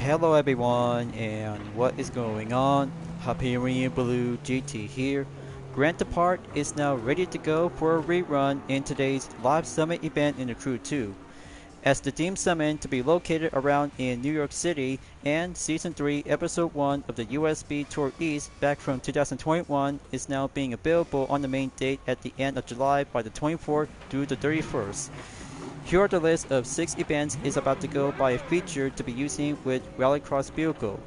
Hello everyone, and what is going on? Hyperion-Blue-GT here. Grand Depart is now ready to go for a rerun in today's live summit event in the Crew 2. As the team summon to be located around in New York City, and Season 3 Episode 1 of the USB Tour East back from 2021 is now being available on the main date at the end of July by the 24th through the 31st. Here are the list of 6 events is about to go by a feature to be using with Rallycross vehicle.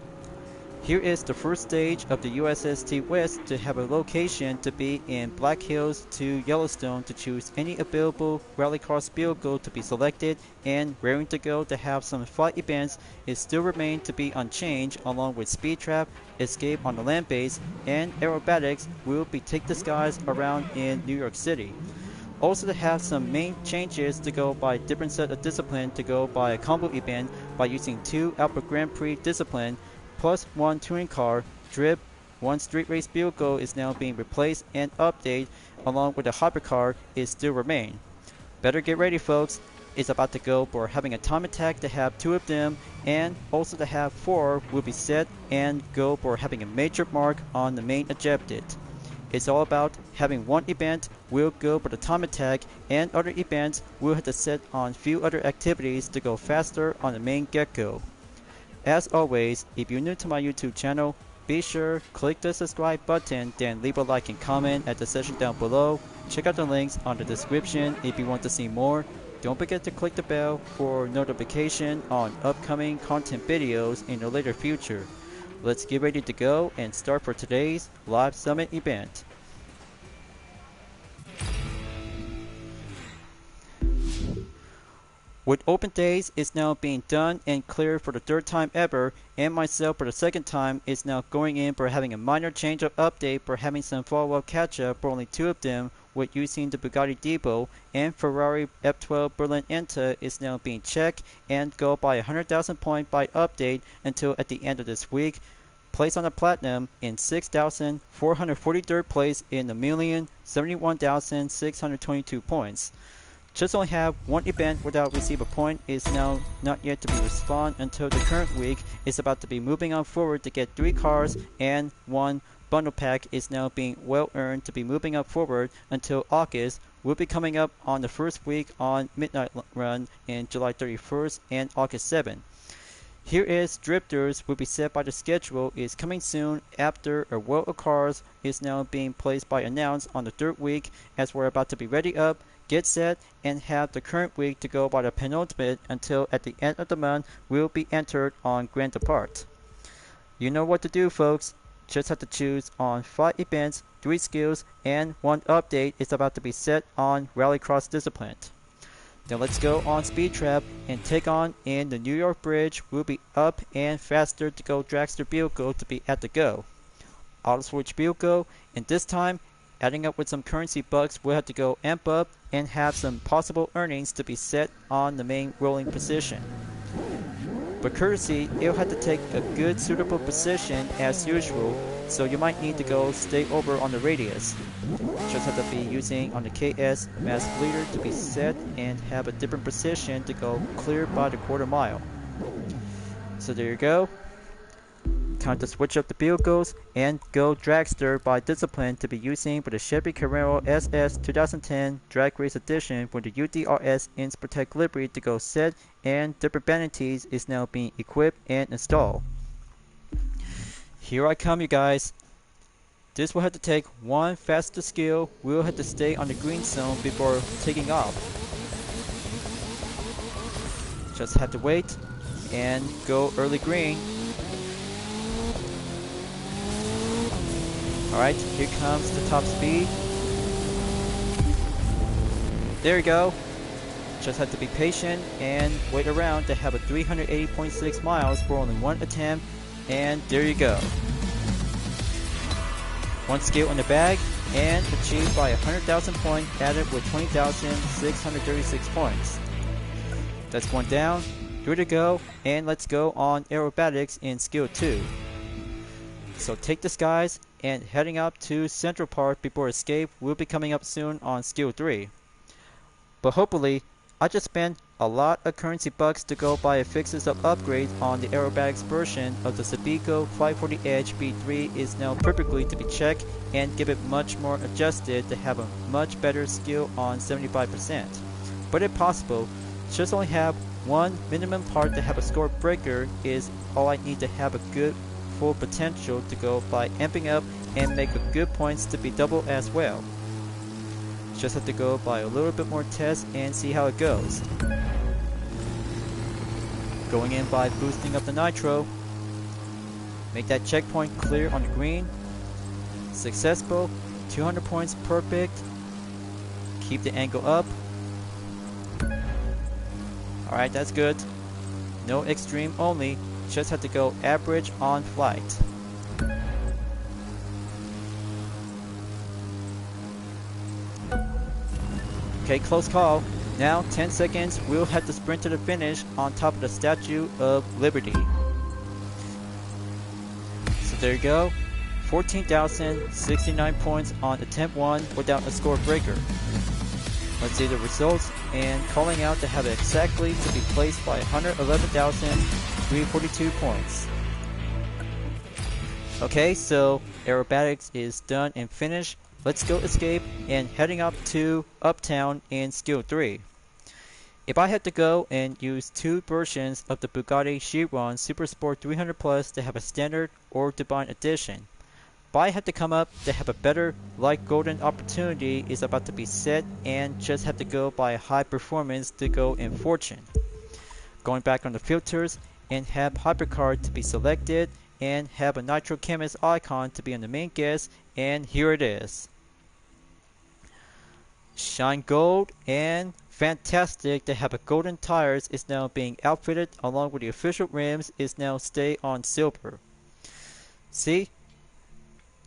Here is the first stage of the USST West to have a location to be in Black Hills to Yellowstone to choose any available Rallycross vehicle to be selected, and raring to go to have some flight events is still remain to be unchanged, along with Speed Trap, Escape on the land base, and Aerobatics will be take the skies around in New York City. Also to have some main changes to go by different set of discipline to go by a combo event by using 2 Alpha Grand Prix discipline plus 1 touring car, drip, 1 street race vehicle is now being replaced and updated, along with the hypercar is still remain. Better get ready folks, it's about to go for having a time attack to have 2 of them, and also to have 4 will be set and go for having a major mark on the main objective. It's all about having one event will go for the time attack, and other events will have to set on few other activities to go faster on the main get-go. As always, if you're new to my YouTube channel, be sure click the subscribe button, then leave a like and comment at the section down below. Check out the links on the description if you want to see more. Don't forget to click the bell for notification on upcoming content videos in the later future. Let's get ready to go and start for today's live summit event. With open days is now being done and cleared for the 3rd time ever, and myself for the 2nd time is now going in for having a minor change of update for having some follow-up catch-up for only 2 of them with using the Bugatti Depot, and Ferrari F12 Berlin Enta is now being checked and go by 100,000 point by update until at the end of this week. Place on the platinum in 6,443rd place in 1,071,622 points. Just only have one event without receive a point is now not yet to be respawned until the current week is about to be moving on forward to get 3 cars, and 1 bundle pack is now being well earned to be moving up forward until August. Will be coming up on the first week on Midnight Run in July 31st and August 7th. Here is Drifters will be set by the schedule is coming soon after a world of cars is now being placed by announced on the 3rd week, as we're about to be ready up, get set, and have the current week to go by the penultimate until at the end of the month will be entered on Grand Depart. You know what to do folks, just have to choose on 5 events, 3 skills, and 1 update is about to be set on Rallycross discipline. Then let's go on Speed Trap and take on in the New York Bridge will be up and faster to go dragster vehicle to be at the go. Auto switch vehicle, and this time adding up with some currency bucks we'll have to go amp up and have some possible earnings to be set on the main rolling position. But courtesy, it'll have to take a good suitable position as usual, so you might need to go stay over on the radius. Just have to be using on the KS mass bleeder to be set and have a different position to go clear by the quarter mile. So there you go. Time to switch up the vehicles and go dragster by discipline to be using for the Chevy Camaro SS 2010 Drag Race Edition with the UDRS Ins Protect livery to go set, and different vanities is now being equipped and installed. Here I come you guys. This will have to take 1 faster skill. We'll have to stay on the green zone before taking off. Just have to wait and go early green. Alright, here comes the top speed. There you go. Just have to be patient and wait around to have a 380.6 miles for only 1 attempt, and there you go. 1 skill in the bag and achieved by 100,000 points added with 20,636 points. That's 1 down, 3 to go, and let's go on aerobatics in skill 2. So take the skies and heading up to Central Park before escape will be coming up soon on skill 3. But hopefully, I just spent a lot of currency bucks to go buy fixes of upgrades on the aerobatics version of the Sabico 540 Edge B3 is now perfectly to be checked and give it much more adjusted to have a much better skill on 75%. But if possible, just only have one minimum part to have a score breaker is all I need to have a good full potential to go by amping up and make a good points to be double as well. Just have to go by a little bit more tests and see how it goes. Going in by boosting up the nitro. Make that checkpoint clear on the green. Successful. 200 points perfect. Keep the angle up. Alright, that's good. No extreme only. Just have to go average on flight. Okay, close call. Now 10 seconds, we'll have to sprint to the finish on top of the Statue of Liberty. So there you go. 14,069 points on attempt 1 without a score breaker. Let's see the results, and calling out to have it exactly to be placed by 111,342 points. Okay, so aerobatics is done and finished. Let's go escape and heading up to Uptown in Skill 3. If I had to go and use two versions of the Bugatti Chiron Super Sport 300 Plus to have a standard or divine edition, but I have to come up to have a better light golden opportunity is about to be set and just have to go by a high performance to go in fortune. Going back on the filters and have hypercard to be selected and have a nitro chemist icon to be on the main guest, and here it is. Shine gold and fantastic to have a golden tires is now being outfitted along with the official rims is now stay on silver. See?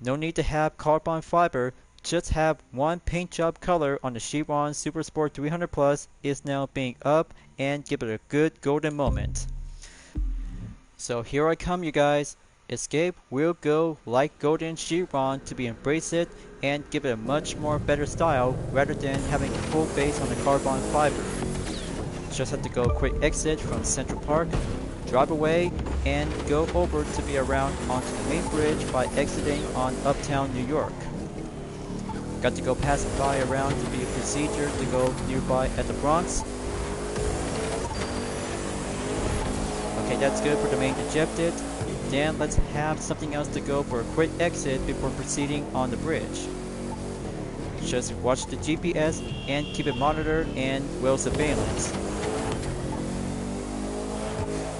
No need to have carbon fiber, just have one paint job color on the Chiron Super Sport 300 Plus is now being up and give it a good golden moment. So here I come, you guys. Escape will go like golden Chiron to be embrace it and give it a much more better style rather than having a full base on the carbon fiber. Just have to go quick exit from Central Park, drive away, and go over to be around onto the main bridge by exiting on Uptown New York. Got to go pass by around to be a procedure to go nearby at the Bronx. Okay, that's good for the main ejected. Then let's have something else to go for a quick exit before proceeding on the bridge. Just watch the GPS and keep it monitored and well surveillance.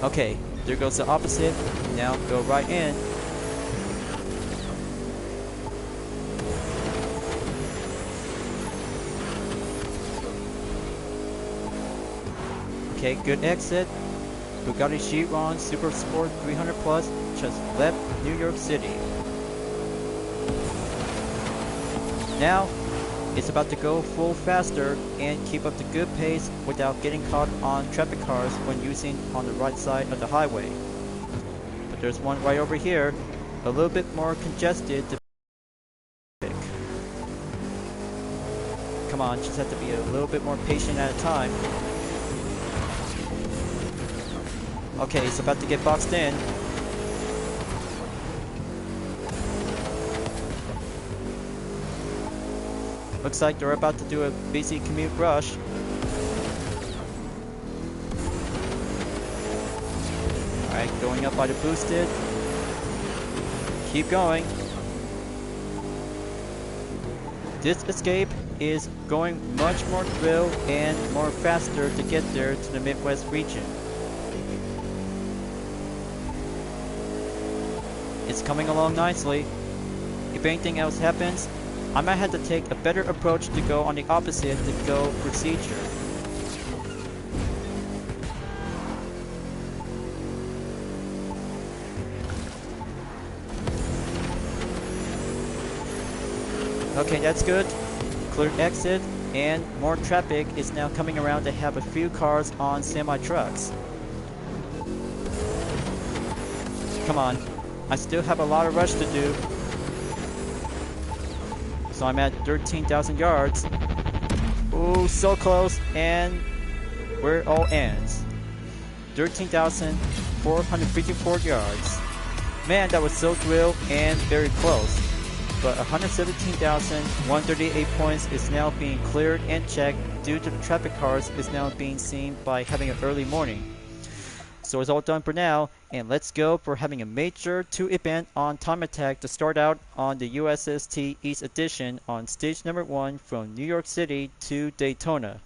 Okay, there goes the opposite. Now go right in. Okay, good exit. Bugatti Chiron Super Sport 300 Plus just left New York City. Now, it's about to go full faster and keep up the good pace without getting caught on traffic cars when using on the right side of the highway. But there's one right over here, a little bit more congested to pick. Come on, just have to be a little bit more patient at a time. Okay, it's about to get boxed in. Looks like they're about to do a busy commute rush. Alright, going up by the boosted. Keep going. This escape is going much more thrill and more faster to get there to the Midwest region. It's coming along nicely. If anything else happens, I might have to take a better approach to go on the opposite to go procedure. Okay, that's good. Cleared exit, and more traffic is now coming around to have a few cars on semi-trucks. Come on. I still have a lot of rush to do. So I'm at 13,000 yards. Ooh, so close, and where it all ends. 13,454 yards. Man, that was so thrilled and very close. But 117,138 points is now being cleared and checked due to the traffic cars is now being seen by having an early morning. So it's all done for now, and let's go for having a major 2 event on time attack to start out on the USST East Edition on stage number 1 from New York City to Daytona.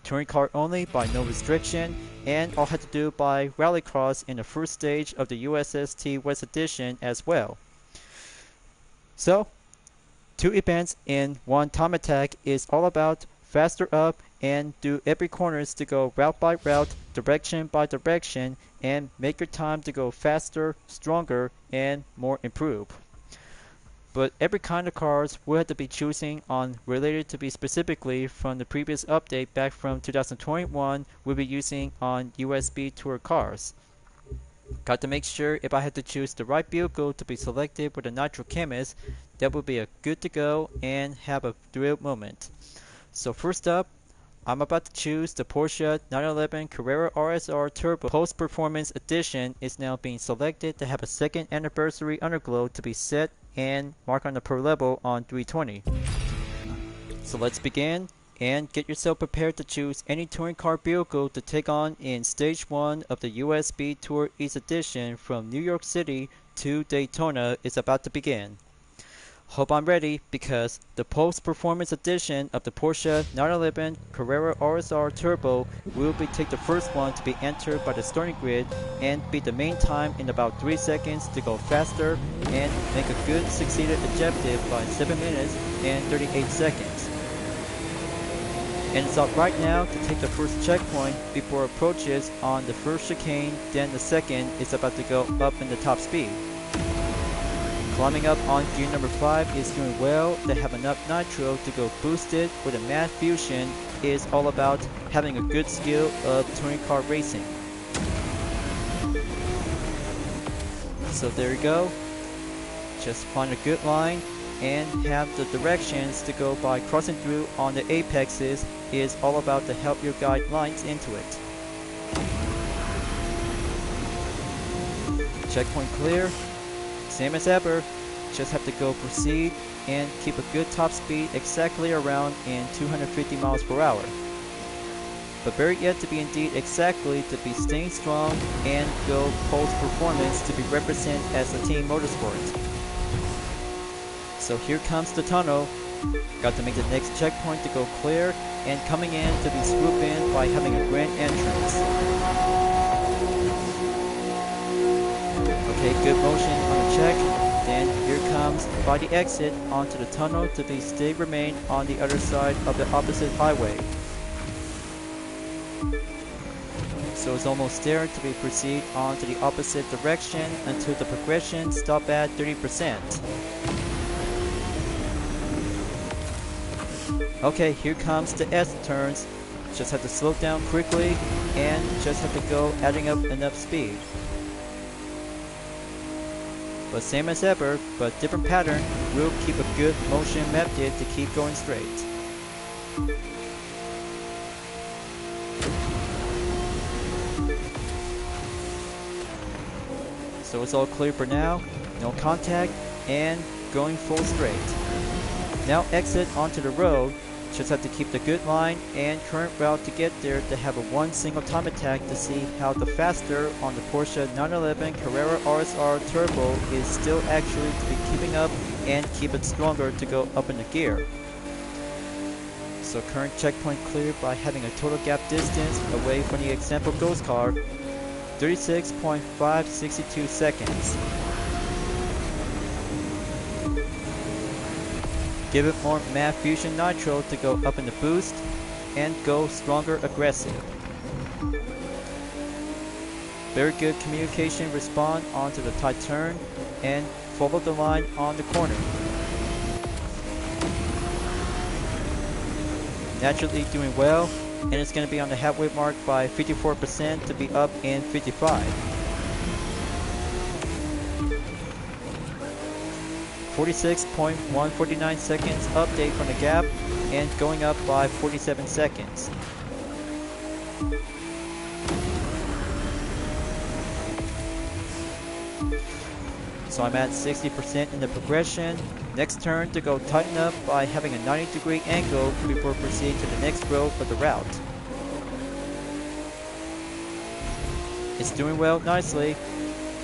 Touring car only by no restriction, and all had to do by rallycross in the first stage of the USST West Edition as well. So, 2 events in 1 time attack is all about faster up and do every corners to go route by route, direction by direction, and make your time to go faster, stronger, and more improved. But every kind of cars will have to be choosing on related to be specifically from the previous update back from 2021 we'll be using on USB Tour cars. Got to make sure if I had to choose the right vehicle to be selected with a Nitro Chemist, that would be a good to go and have a thrill moment. So first up, I'm about to choose the Porsche 911 Carrera RSR Turbo Post Performance Edition is now being selected to have a 2nd anniversary underglow to be set and mark on the per level on 320. So let's begin and get yourself prepared to choose any touring car vehicle to take on in stage 1 of the USB Tour East Edition from New York City to Daytona is about to begin. Hope I'm ready because the post-performance edition of the Porsche 911 Carrera RSR Turbo will take the first one to be entered by the starting grid and beat the main time in about 3 seconds to go faster and make a good succeeded objective by 7 minutes and 38 seconds. And it's up right now to take the first checkpoint before approaches on the first chicane, then the second is about to go up in the top speed. Climbing up on gear number 5 is doing well. They have enough nitro to go boosted with a matte fusion is all about having a good skill of touring car racing. So there you go. Just find a good line and have the directions to go by crossing through on the apexes is all about to help your guide lines into it. Checkpoint clear. Same as ever, just have to go proceed and keep a good top speed exactly around in 250 miles per hour. But very yet to be indeed exactly to be staying strong and go post performance to be represented as a team motorsport. So here comes the tunnel. Got to make the next checkpoint to go clear and coming in to be swooped in by having a grand entrance. Okay, good motion on the check. Then here comes by the exit onto the tunnel to be stay remain on the other side of the opposite highway. So it's almost there to be proceed onto the opposite direction until the progression stop at 30%. Okay, here comes the S turns. Just have to slow down quickly and just have to go adding up enough speed. But same as ever, but different pattern, will keep a good motion method to keep going straight. So it's all clear for now, no contact, and going full straight. Now exit onto the road, just have to keep the good line and current route to get there to have a one single time attack to see how the faster on the Porsche 911 Carrera RSR Turbo is still actually to be keeping up and keep it stronger to go up in the gear. So current checkpoint cleared by having a total gap distance away from the example ghost car, 36.562 seconds. Give it more matte fusion nitro to go up in the boost and go stronger aggressive. Very good communication respond onto the tight turn and follow the line on the corner. Naturally doing well, and it's going to be on the halfway mark by 54% to be up in 55. 46.149 seconds update from the gap and going up by 47 seconds. So I'm at 60% in the progression. Next turn to go tighten up by having a 90-degree angle before proceeding to the next road of the route. It's doing well nicely.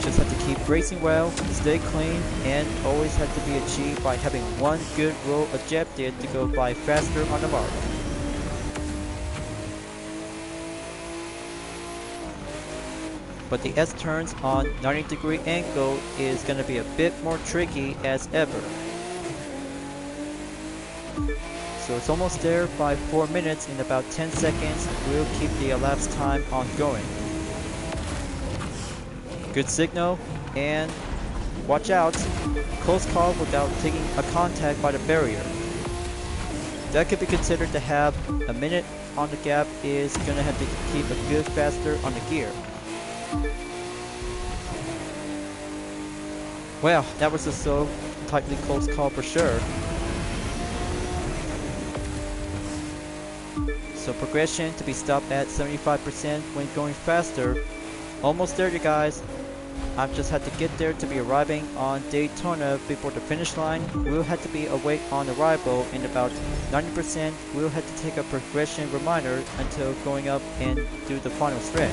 Just have to keep racing well, stay clean, and always have to be achieved by having one good roll objective to go by faster on the mark. But the S-turns on 90-degree angle is going to be a bit more tricky as ever. So it's almost there by 4 minutes. In about 10 seconds, we'll keep the elapsed time ongoing. Good signal, and watch out, close call without taking a contact by the barrier. That could be considered to have a minute on the gap. Is going to have to keep a good faster on the gear. Well, that was a so tightly close call for sure. So progression to be stopped at 75% when going faster. Almost there, you guys. I've just had to get there to be arriving on Daytona before the finish line. We'll have to be awake on arrival in about 90%. We'll have to take a progression reminder until going up and do the final stretch.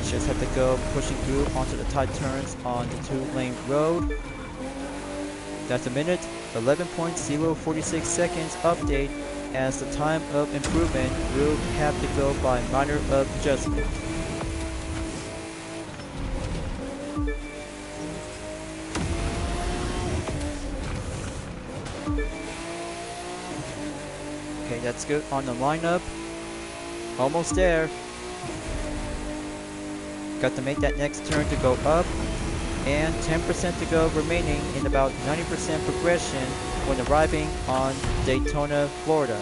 Just have to go pushing through onto the tight turns on the 2-lane road. That's a minute, 11.046 seconds update, as the time of improvement will have to go by minor adjustment. Okay, that's good on the lineup. Almost there. Got to make that next turn to go up, and 10% to go remaining in about 90% progression when arriving on Daytona, Florida.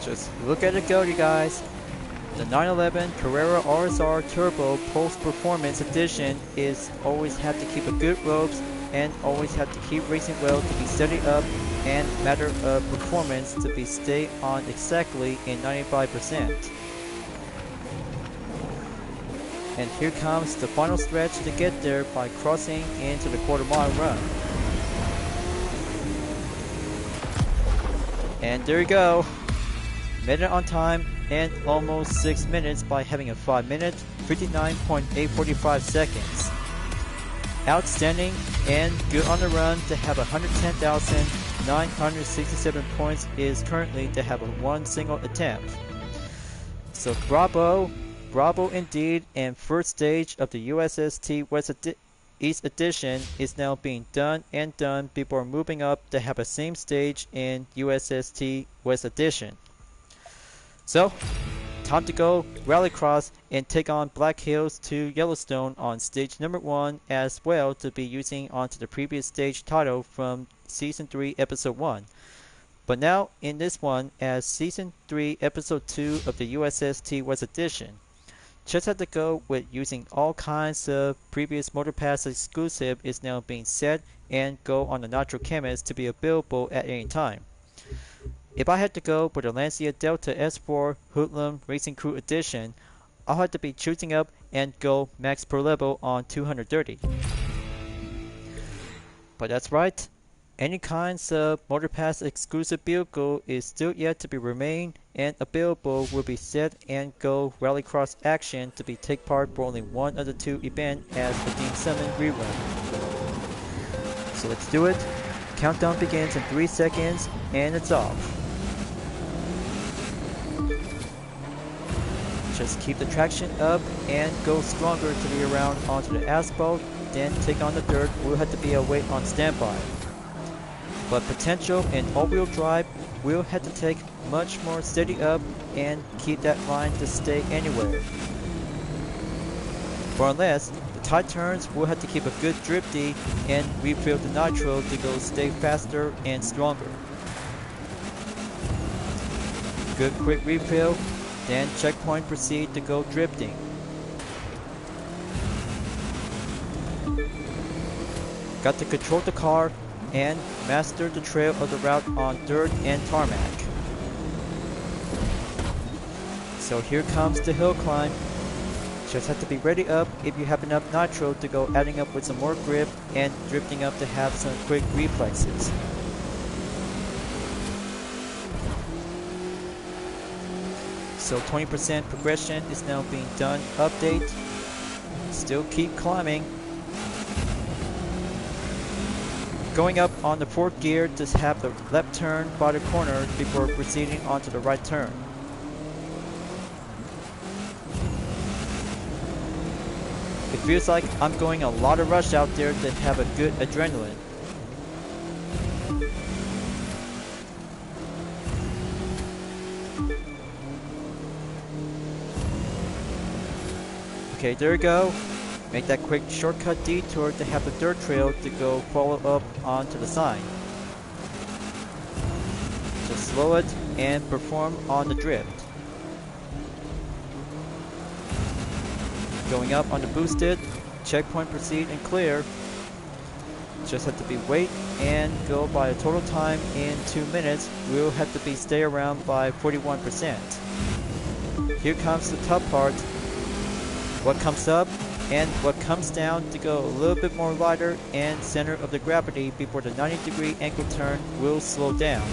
Just look at it go, you guys. The 911 Carrera RSR Turbo Pulse Performance Edition is always have to keep a good ropes and always have to keep racing well to be steady up, and matter of performance to be stay on exactly in 95%. And here comes the final stretch to get there by crossing into the quarter-mile run. And there you go. Made it on time and almost 6 minutes by having a 5 minute, 59.845 seconds. Outstanding and good on the run to have 110,967 points is currently to have a one single attempt. So bravo, bravo indeed, and first stage of the USST East Edition is now being done before moving up to have a same stage in USST West Edition. So, time to go rallycross and take on Black Hills to Yellowstone on stage number 1, as well to be using onto the previous stage title from Season 3 Episode 1. But now in this one as Season 3 Episode 2 of the USST West Edition. Just had to go with using all kinds of previous Motor Pass exclusive is now being set and go on the Nitro Chemist to be available at any time. If I had to go with the Lancia Delta S4 Hoodlum Racing Crew Edition, I'll have to be choosing up and go max per level on 230. But that's right, any kinds of Motor Pass exclusive vehicle is still yet to be remain and available will be set and go rallycross action to be take part for only one of the two events as the Team Summon Rerun. So let's do it. Countdown begins in 3 seconds and it's off. Just keep the traction up and go stronger to be around onto the asphalt, then take on the dirt. We'll have to be away on standby. But potential in all-wheel drive will have to take much more steady up and keep that line to stay anywhere. For unless the tight turns, we'll have to keep a good drifty and refill the nitro to go stay faster and stronger. Good quick refill, then checkpoint proceed to go drifting. Got to control the car and master the trail of the route on dirt and tarmac. So here comes the hill climb. Just have to be ready up if you have enough nitro to go adding up with some more grip and drifting up to have some quick reflexes. So 20% progression is now being done. Update. Still keep climbing. Going up on the 4th gear to have the left turn by the corner before proceeding onto the right turn. It feels like I'm going a lot of rush out there to have a good adrenaline. Okay, there you go. Make that quick shortcut detour to have the dirt trail to go follow up onto the sign. Just slow it and perform on the drift. Going up on the boosted, checkpoint proceed and clear. Just have to be wait and go by a total time in 2 minutes. We'll have to be stay around by 41%. Here comes the tough part. What comes up and what comes down to go a little bit more lighter and center of the gravity before the 90-degree ankle turn will slow down.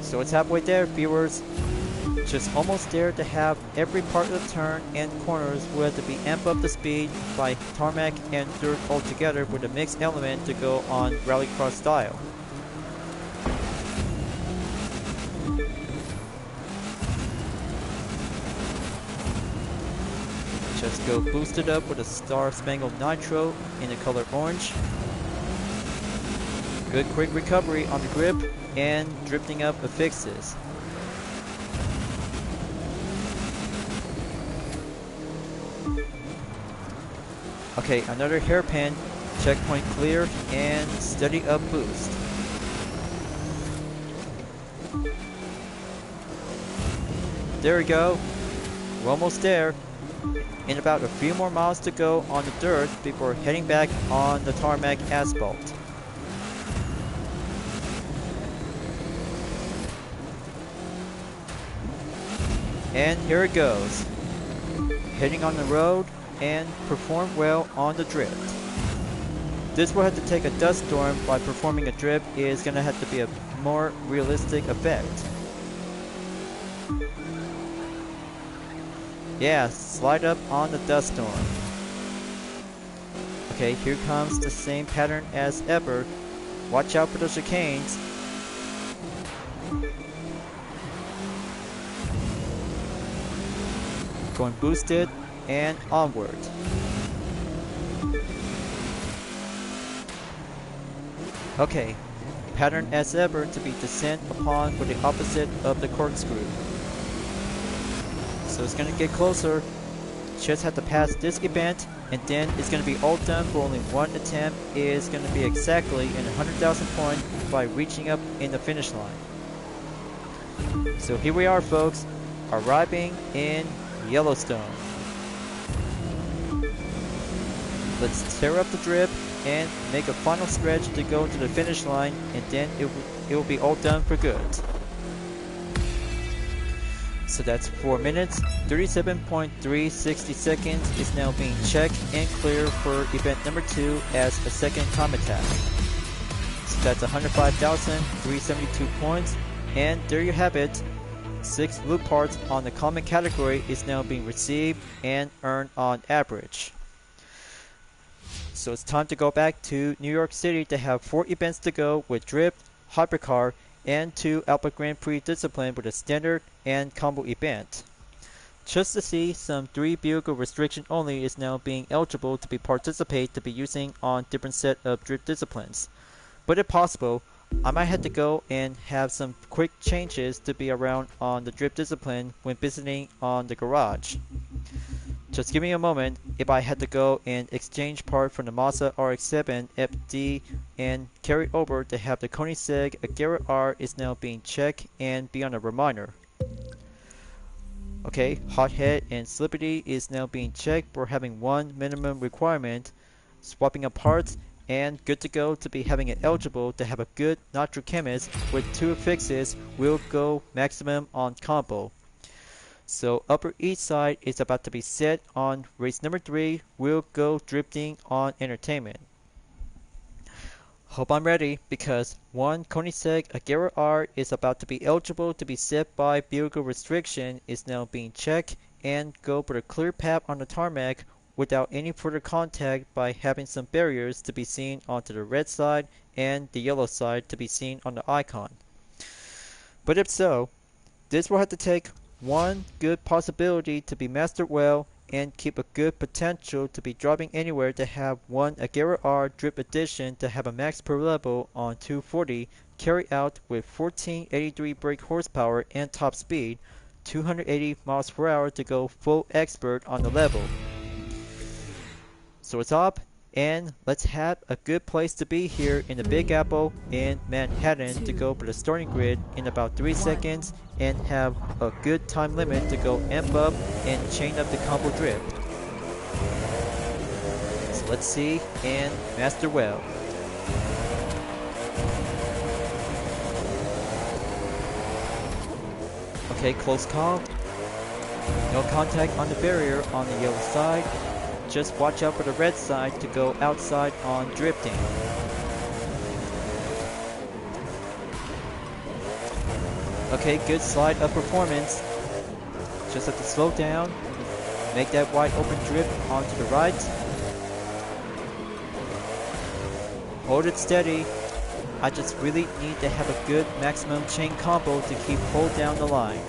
So it's halfway there, viewers. Just almost there to have every part of the turn and corners will have to be amp up the speed by tarmac and dirt altogether with a mixed element to go on rallycross style. Just go boosted up with a Star Spangled Nitro in the color orange. Good quick recovery on the grip and drifting up affixes. Okay, another hairpin, checkpoint clear and steady up boost. There we go, we're almost there. In about a few more miles to go on the dirt before heading back on the tarmac asphalt. And here it goes. Heading on the road and perform well on the drift. This will have to take a dust storm by performing a drift is going to have to be a more realistic effect. Yeah, slide up on the dust storm. Okay, here comes the same pattern as ever. Watch out for the chicanes. Going boosted and onward. Okay, pattern as ever to be descent upon for the opposite of the corkscrew. So it's gonna get closer. Just have to pass this event and then it's gonna be all done for only one attempt. Is gonna be exactly in 100,000 points by reaching up in the finish line. So here we are, folks, arriving in Yellowstone. Let's tear up the drip and make a final stretch to go to the finish line, and then it will be all done for good. So that's 4 minutes, 37.360 seconds is now being checked and cleared for event number 2 as a second time attack. So that's 105,372 points, and there you have it. 6 loot parts on the common category is now being received and earned on average. So it's time to go back to New York City to have 4 events to go with Drift, Hypercar, and 2 Alpha Grand Prix discipline with a standard and combo event. Just to see some 3 vehicle restriction only is now being eligible to be participate to be using on different set of drift disciplines. But if possible, I might have to go and have some quick changes to be around on the drift discipline when visiting on the garage. Just give me a moment if I had to go and exchange part from the Mazda RX-7 FD and carry over to have the Koenigsegg Agera R is now being checked and be on a reminder. Okay, Hothead and Slippity is now being checked for having one minimum requirement, swapping up parts, and good to go to be having it eligible to have a good Nitrochemist with 2 fixes will go maximum on combo. So Upper East Side is about to be set on race number 3, will go drifting on entertainment. Hope I'm ready because one Koenigsegg Agera R is about to be eligible to be set by vehicle restriction is now being checked and go for a clear path on the tarmac without any further contact by having some barriers to be seen onto the red side and the yellow side to be seen on the icon. But if so, this will have to take one good possibility to be mastered well and keep a good potential to be driving anywhere to have one Agera R Drip Edition to have a max per level on 240 carry out with 1483 brake horsepower and top speed, 280 miles per hour to go full expert on the level. So it's up, and let's have a good place to be here in the Big Apple in Manhattan to go for the starting grid in about 3 seconds and have a good time limit to go amp up and chain up the combo drift. So let's see and master well. Okay, close call. No contact on the barrier on the yellow side. Just watch out for the red side to go outside on drifting. Okay, good slide of performance. Just have to slow down. Make that wide open drift onto the right. Hold it steady. I just really need to have a good maximum chain combo to keep hold down the line.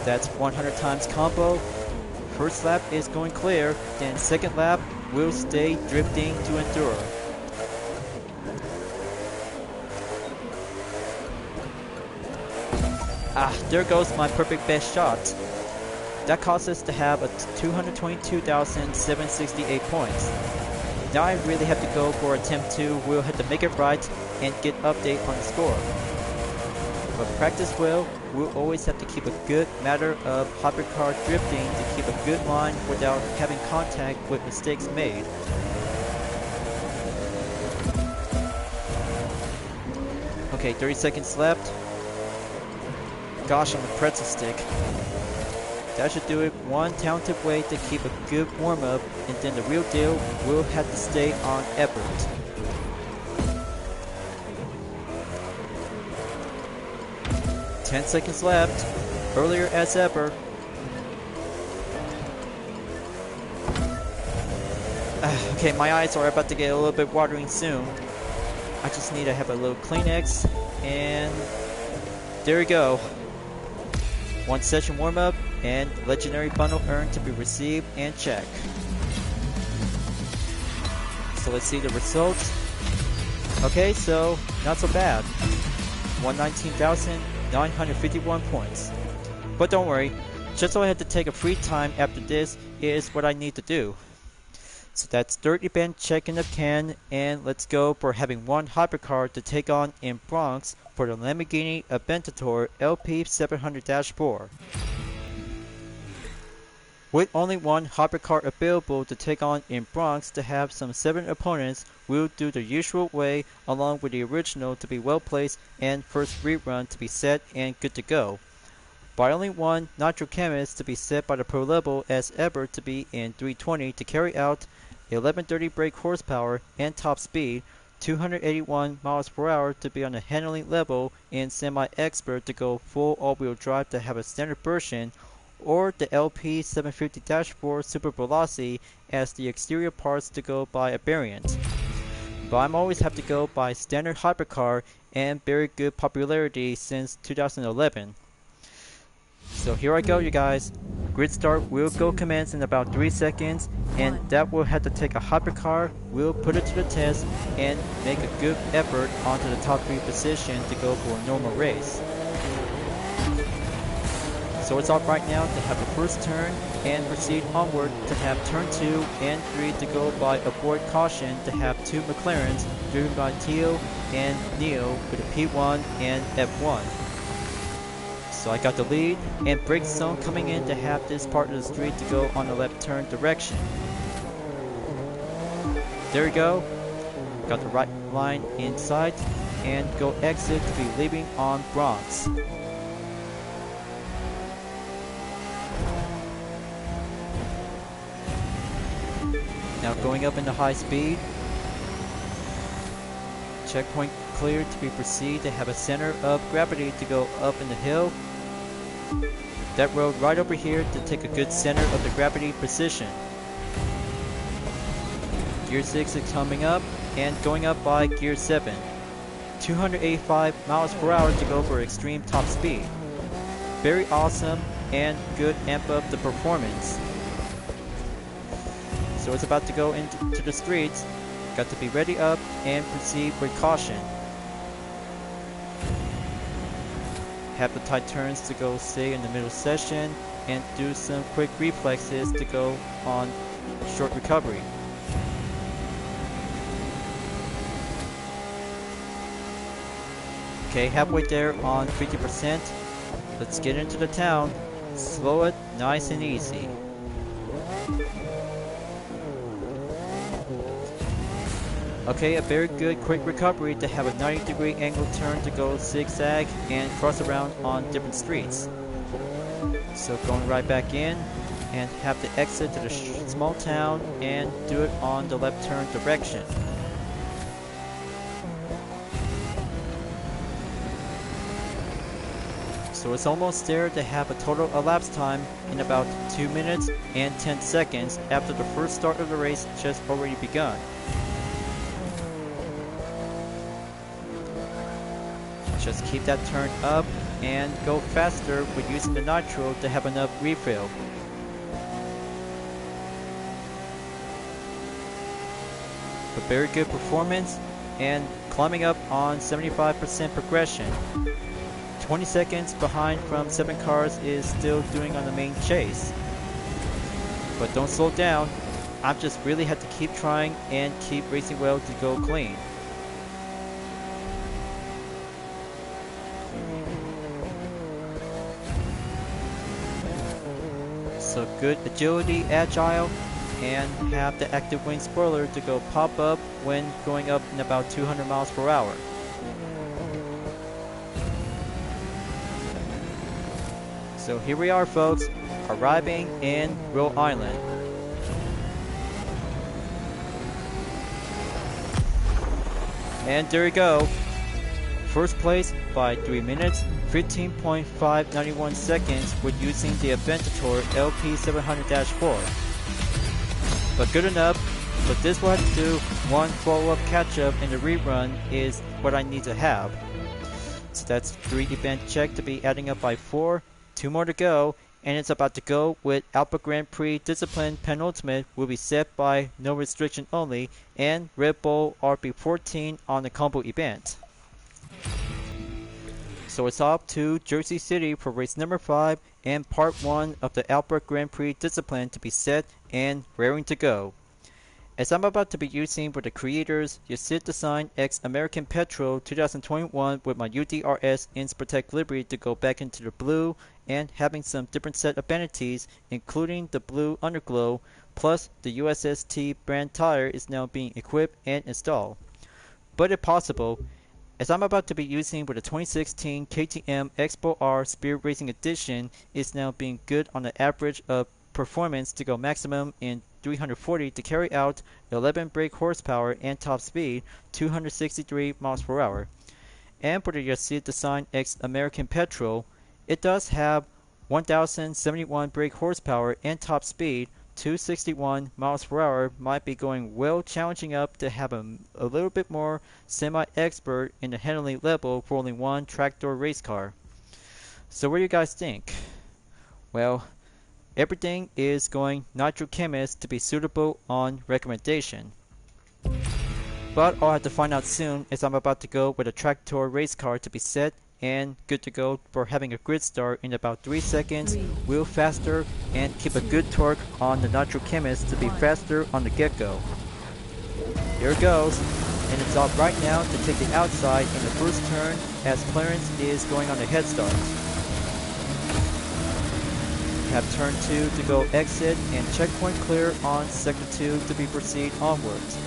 That's 100 times combo. First lap is going clear, then second lap will stay drifting to endure. There goes my perfect best shot. That caused us to have a 222,768 points. Now I really have to go for attempt 2, we'll have to make it right and get update on the score. But practice well, we'll always have to keep a good matter of hypercar drifting to keep a good line without having contact with mistakes made. Okay, 30 seconds left. Gosh, on the pretzel stick. That should do it. One talented way to keep a good warm-up, and then the real deal will have to stay on effort. Ten seconds left. Earlier as ever. Okay, my eyes are about to get a little bit watering soon. I just need to have a little Kleenex, and there we go. One session warm-up and legendary bundle earned to be received and checked. So let's see the results. Okay, so not so bad. 119,951 points. But don't worry, just so I had to take a free time after this is what I need to do. So that's third event check in the can, and let's go for having one hypercar to take on in Bronx for the Lamborghini Aventador LP700-4. With only one hypercar available to take on in Bronx to have some 7 opponents, we'll do the usual way along with the original to be well placed and first rerun to be set and good to go. By only one Nitrochemist to be set by the pro level as ever to be in 320 to carry out 1130 brake horsepower and top speed, 281 miles per hour to be on the handling level and semi-expert to go full all-wheel drive to have a standard version, or the LP750-4 Super Velocity as the exterior parts to go by a variant. But I'm always have to go by standard hypercar and very good popularity since 2011. So here I go, you guys. Grid start will go commence in about 3 seconds, and that will have to take a hypercar, we'll put it to the test, and make a good effort onto the top 3 position to go for a normal race. So it's off right now to have the first turn and proceed onward to have turn 2 and 3 to go by aboard caution to have two McLarens driven by Teo and Neo with a P1 and F1. So I got the lead and brake zone coming in to have this part of the street to go on the left turn direction. There we go. Got the right line in sight and go exit to be leaving on Bronx. Now going up into high speed. Checkpoint cleared to be proceed to have a center of gravity to go up in the hill. That road right over here to take a good center of the gravity position. Gear 6 is coming up and going up by gear 7. 285 miles per hour to go for extreme top speed. Very awesome and good amp up the performance. So it's about to go into the streets. Got to be ready up and proceed with caution. Have the tight turns to go stay in the middle section and do some quick reflexes to go on short recovery. Okay, halfway there on 50%. Let's get into the town. Slow it nice and easy. Okay, a very good quick recovery to have a 90-degree angle turn to go zigzag and cross around on different streets. So going right back in and have to exit to the small town and do it on the left turn direction. So it's almost there to have a total elapsed time in about 2 minutes and 10 seconds after the first start of the race just already begun. Just keep that turn up and go faster with using the nitro to have enough refill. A very good performance and climbing up on 75% progression. 20 seconds behind from 7 cars is still doing on the main chase. But don't slow down. I've just really had to keep trying and keep racing well to go clean. So good agility, agile, and have the active wing spoiler to go pop up when going up in about 200 miles per hour. So here we are, folks, arriving in Rhode Island. And there we go. First place by 3 minutes, 15.591 seconds with using the Aventador LP700-4. But good enough, but this will have to do one follow-up catch-up in the rerun is what I need to have. So that's 3 event check to be adding up by 4, 2 more to go, and it's about to go with Alpha Grand Prix Discipline Penultimate will be set by no restriction only and Red Bull RP14 on the combo event. So it's off to Jersey City for race number 5 and part 1 of the Alpha Grand Prix Discipline to be set and raring to go. As I'm about to be using for the creators, Yasid Design X American Petrol 2021 with my UDRS Ins Protect Liberty to go back into the blue and having some different set of amenities including the blue underglow plus the USST brand tire is now being equipped and installed. But if possible, as I'm about to be using with the 2016 KTM Expo R Speed Racing Edition is now being good on the average of performance to go maximum in 340 to carry out 11 brake horsepower and top speed 263 miles per hour. And for the Yasid Design X American Petrol, it does have 1071 brake horsepower and top speed 261 miles per hour might be going well challenging up to have a little bit more semi-expert in the handling level for only one tractor race car. So what do you guys think? Well, everything is going Nitro Chemist to be suitable on recommendation. But I'll have to find out soon as I'm about to go with a tractor race car to be set and good to go for having a grid start in about 3 seconds, wheel faster, and keep a good torque on the Nitro Chemist to be faster on the get-go. Here it goes, and it's off right now to take the outside in the first turn as Clarence is going on a head start. Have turn 2 to go exit and checkpoint clear on sector 2 to be proceed onwards.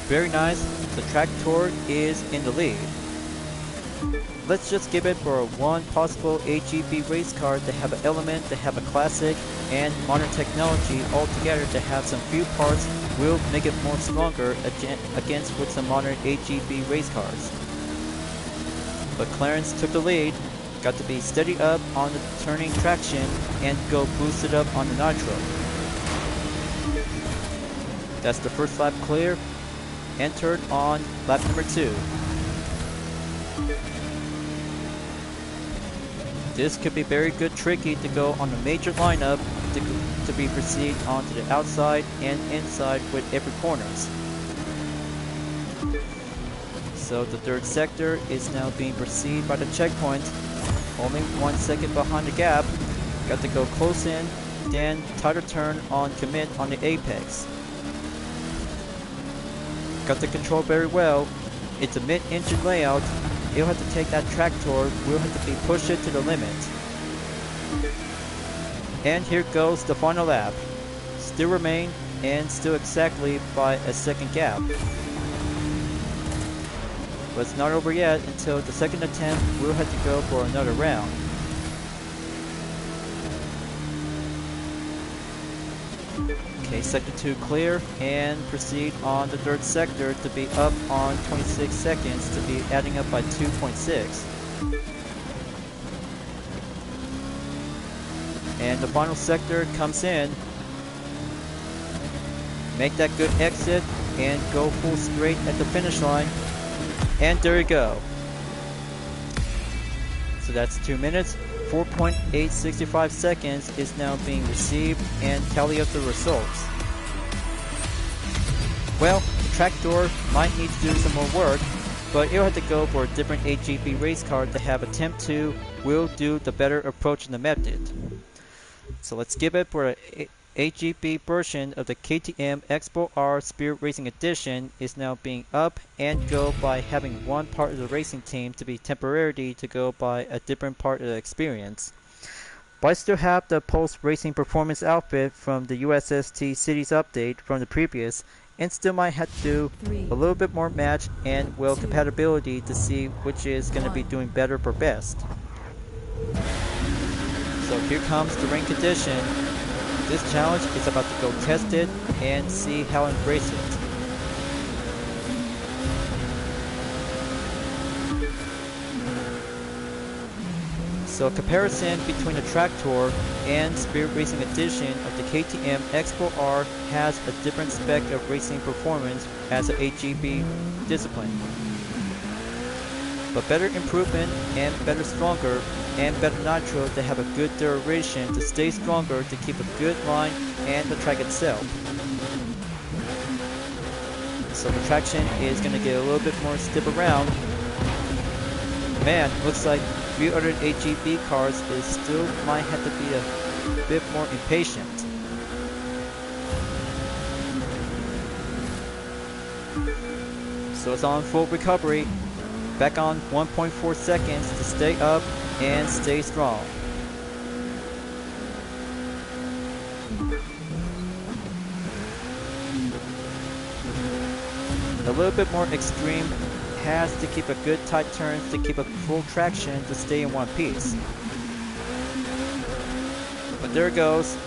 Very nice, the tractor is in the lead. Let's just give it for one possible AGB race car to have an element, to have a classic, and modern technology all together to have some few parts will make it more stronger against with some modern AGB race cars. But Clarence took the lead, got to be steady up on the turning traction and go boosted up on the nitro. That's the first lap clear. Entered on lap number 2. This could be very good tricky to go on a major lineup to be proceed onto the outside and inside with every corners. So the third sector is now being pursued by the checkpoint. Only 1 second behind the gap. Got to go close in, then tighter turn on commit on the apex. Got to control very well. It's a mid-engine layout. You'll have to take that tractor. We'll have to be push it to the limit. And here goes the final lap. Still remain and still exactly by a second gap. But it's not over yet until the second attempt. We'll have to go for another round. Okay, sector 2 clear and proceed on the third sector to be up on 26 seconds to be adding up by 2.6. And the final sector comes in. Make that good exit and go full straight at the finish line. And there you go. So that's 2 minutes. 4.865 seconds is now being received and tally up the results. Well, the tractor might need to do some more work, but it'll have to go for a different AGB race car to have attempt 2 will do the better approach in the method. So let's give it for an AGB version of the KTM Expo R Spirit Racing Edition is now being up and go by having one part of the racing team to be temporarily to go by a different part of the experience. But I still have the Pulse Racing Performance outfit from the USST Cities update from the previous and still might have to do a little bit more match and well compatibility to see which is going to be doing better for best. So here comes the ring condition. This challenge is about to go test it and see how to embrace it. So a comparison between the Tractor and Spirit Racing Edition of the KTM Expo R has a different spec of racing performance as an AGB discipline. But better improvement and better stronger and better nitro to have a good duration to stay stronger to keep a good line and the track itself. So the traction is going to get a little bit more stiff around. Man, looks like 3 other AGB cars is still might have to be a bit more impatient. So it's on full recovery. Back on 1.4 seconds to stay up and stay strong. A little bit more extreme has to keep a good tight turn to keep a full traction to stay in one piece. But there it goes.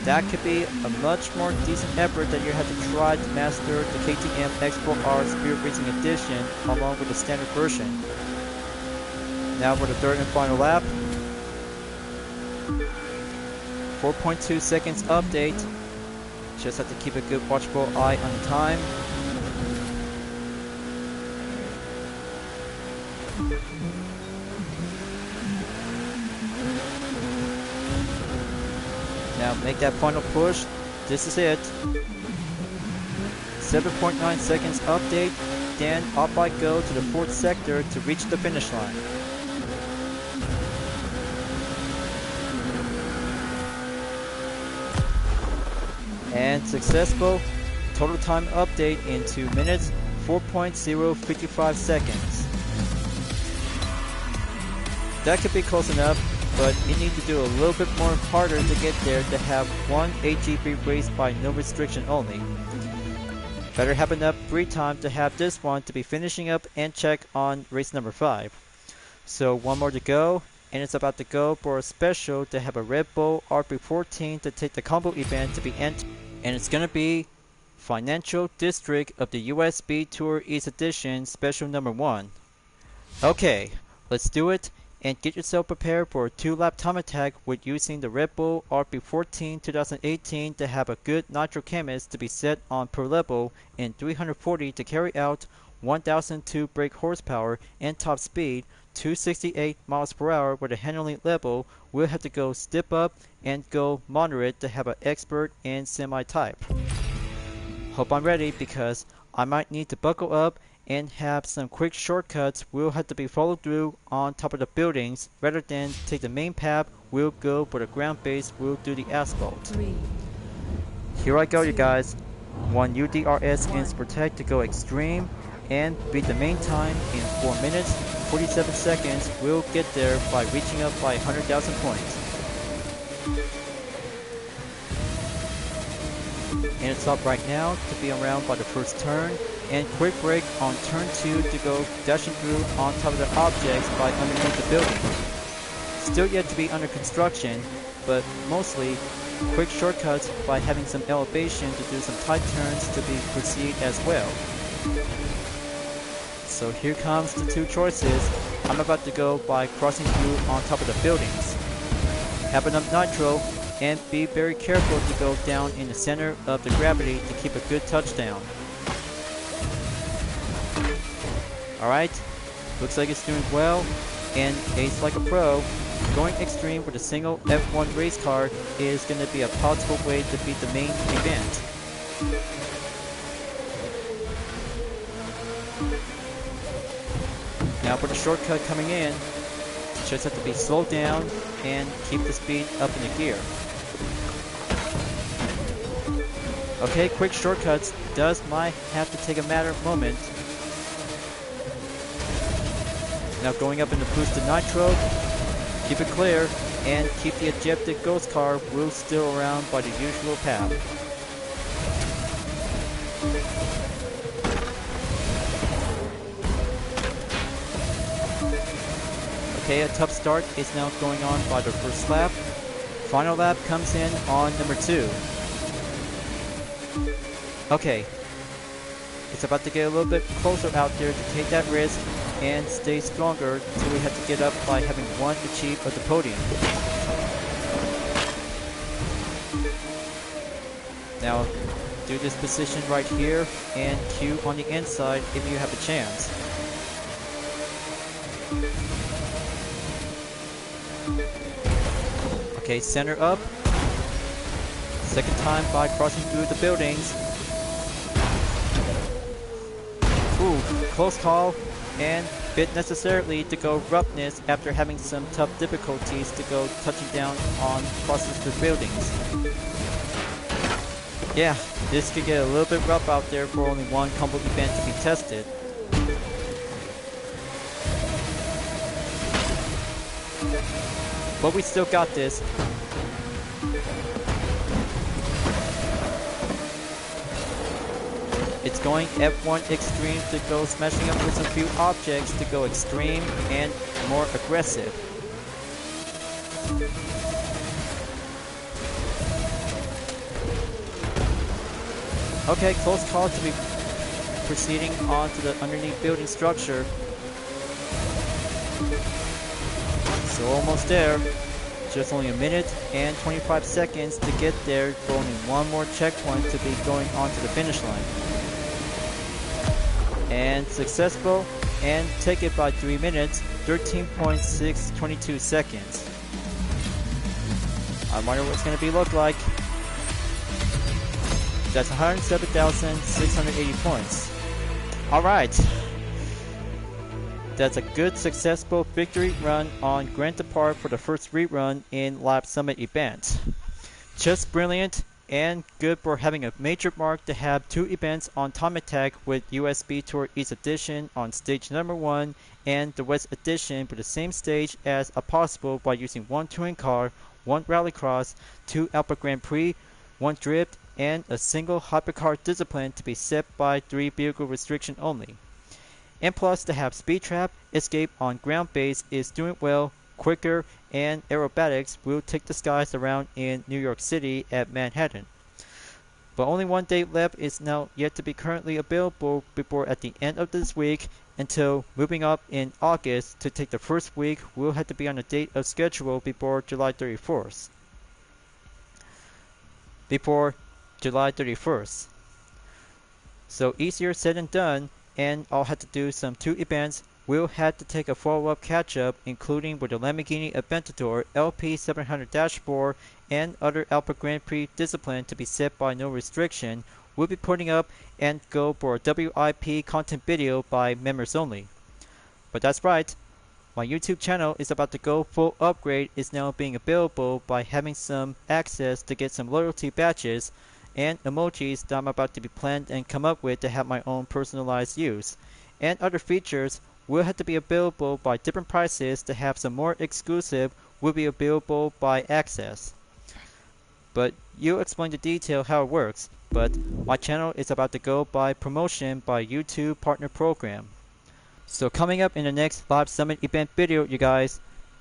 That could be a much more decent effort that you have to try to master the KTM Expo R Spirit Racing Edition along with the standard version. Now for the third and final lap. 4.2 seconds update. Just have to keep a good watchful eye on the time. Now make that final push. This is it. 7.9 seconds update. then up I go to the 4th sector to reach the finish line. And successful. Total time update in 2 minutes, 4.055 seconds. That could be close enough, but you need to do a little bit more harder to get there to have one AGB race by no restriction only. Better have enough free time to have this one to be finishing up and check on race number 5. So one more to go, and it's about to go for a special to have a Red Bull RP14 to take the combo event to be entered. And it's gonna be Financial District of the USB Tour East Edition Special Number 1. Okay, let's do it and get yourself prepared for a 2-lap time attack with using the Red Bull RP14 2018 to have a good nitro chemist to be set on per level in 340 to carry out 1002 brake horsepower and top speed 268 miles per hour with a handling level. We'll have to go step up and go moderate to have an expert and semi type. Hope I'm ready because I might need to buckle up and have some quick shortcuts. We'll have to be followed through on top of the buildings rather than take the main path. We'll go for the ground base. We'll do the asphalt. Here I go, you guys. 1 UDRS ins protect to go extreme and beat the main time in 4 minutes 47 seconds. We'll get there by reaching up by 100,000 points. And it's up right now to be around by the first turn, and quick brake on turn 2 to go dashing through on top of the objects by underneath the building. Still yet to be under construction, but mostly quick shortcuts by having some elevation to do some tight turns to be proceed as well. So here comes the 2 choices. I'm about to go by crossing through on top of the buildings. Have enough nitro and be very careful to go down in the center of the gravity to keep a good touchdown. Alright, looks like it's doing well, and Ace like a pro. Going extreme with a single F1 race car is going to be a possible way to beat the main event. Now for the shortcut coming in, just have to be slowed down and keep the speed up in the gear. Okay, quick shortcuts might have to take a matter of moment. Now going up in the boosted nitro, keep it clear and keep the ejected ghost car wheel still around by the usual path. Okay, a tough start is now going on by the first lap. Final lap comes in on number 2. Okay, it's about to get a little bit closer out there to take that risk and stay stronger until we have to get up by having one achieve of the podium. Now, do this position right here and Q on the inside if you have a chance. Okay, center up. Second time by crossing through the buildings. Ooh, close call, and bit necessarily to go roughness after having some tough difficulties to go touching down on crosses the buildings. Yeah, this could get a little bit rough out there for only one combo event to be tested. But we still got this. It's going F1 extreme to go smashing up with some few objects to go extreme and more aggressive. Okay, close call to be proceeding on to the underneath building structure. So almost there. Just only a minute and 25 seconds to get there for only one more checkpoint to be going on to the finish line. And successful, and take it by 3 minutes, 13.622 seconds. I wonder what it's going to be look like. That's 107,680 points. Alright, that's a good successful victory run on Grand Depart for the first rerun in Lab Summit event. Just brilliant and good for having a major mark to have 2 events on Time Attack with USB Tour East Edition on stage number 1 and the West Edition with the same stage as possible by using 1 touring car, 1 rallycross, 2 Alpha Grand Prix, 1 drift, and a single hypercar discipline to be set by 3 vehicle restriction only. And plus to have Speed Trap Escape on ground base is doing well, quicker, and aerobatics will take the skies around in New York City at Manhattan. But only 1 date left is now yet to be currently available before at the end of this week until moving up in August to take the first week will have to be on a date of schedule before July 31st. So easier said than done, and I'll have to do some 2 events. We'll have to take a follow-up catch-up, including with the Lamborghini Aventador LP700-4 and other Alpha Grand Prix discipline to be set by no restriction. We'll be putting up and go for a WIP content video by members only. But that's right, my YouTube channel is about to go full upgrade. Is now being available by having some access to get some loyalty badges and emojis that I'm about to be planned and come up with to have my own personalized use. And other features will have to be available by different prices to have some more exclusive will be available by access. But you'll explain the detail how it works, but my channel is about to go by promotion by YouTube partner program. So coming up in the next Live Summit event video, you guys,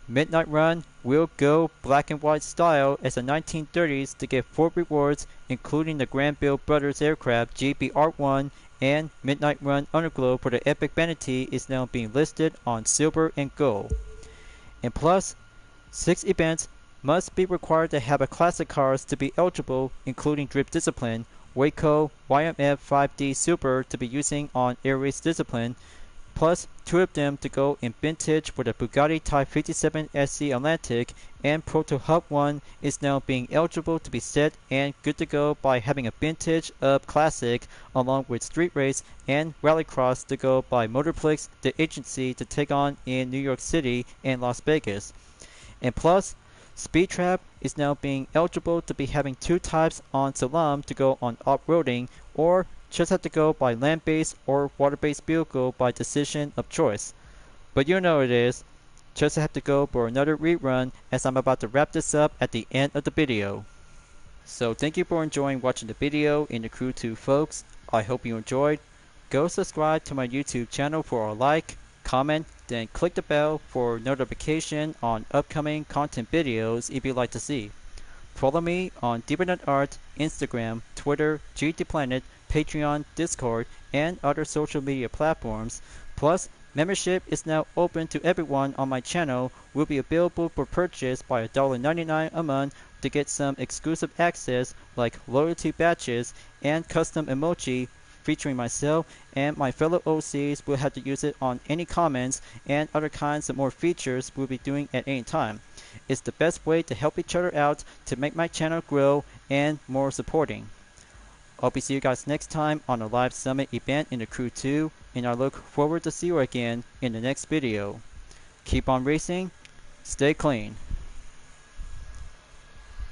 Midnight Run will go black and white style as the 1930s to get 4 rewards, including the Granville Brothers aircraft GBR1 and Midnight Run Underglow for the Epic Vanity is now being listed on silver and gold. And plus, 6 events must be required to have a classic cars to be eligible, including Drift Discipline, Waco YMF 5D Super to be using on Air Race Discipline, plus 2 of them to go in vintage for the Bugatti Type 57 SC Atlantic, and Proto Hub 1 is now being eligible to be set and good to go by having a vintage of classic along with street race and rallycross to go by Motorplex, the agency to take on in New York City and Las Vegas. And plus, Speed Trap is now being eligible to be having 2 types on Salam to go on off-roading, or just have to go by land-based or water-based vehicle by decision of choice. But you know it is. Just have to go for another rerun as I'm about to wrap this up at the end of the video. So thank you for enjoying watching the video in the Crew 2 folks. I hope you enjoyed. Go subscribe to my YouTube channel for a like, comment, then click the bell for notification on upcoming content videos if you'd like to see. Follow me on DeeperNutArt, Instagram, Twitter, GT Planet, Patreon, Discord, and other social media platforms. Plus, membership is now open to everyone on my channel. Will be available for purchase by $1.99 a month to get some exclusive access like loyalty badges and custom emoji featuring myself and my fellow OCs. Will have to use it on any comments, and other kinds of more features we'll be doing at any time. It's the best way to help each other out to make my channel grow and more supporting. I'll be see you guys next time on a Live Summit event in the Crew 2, and I look forward to see you again in the next video. Keep on racing, stay clean.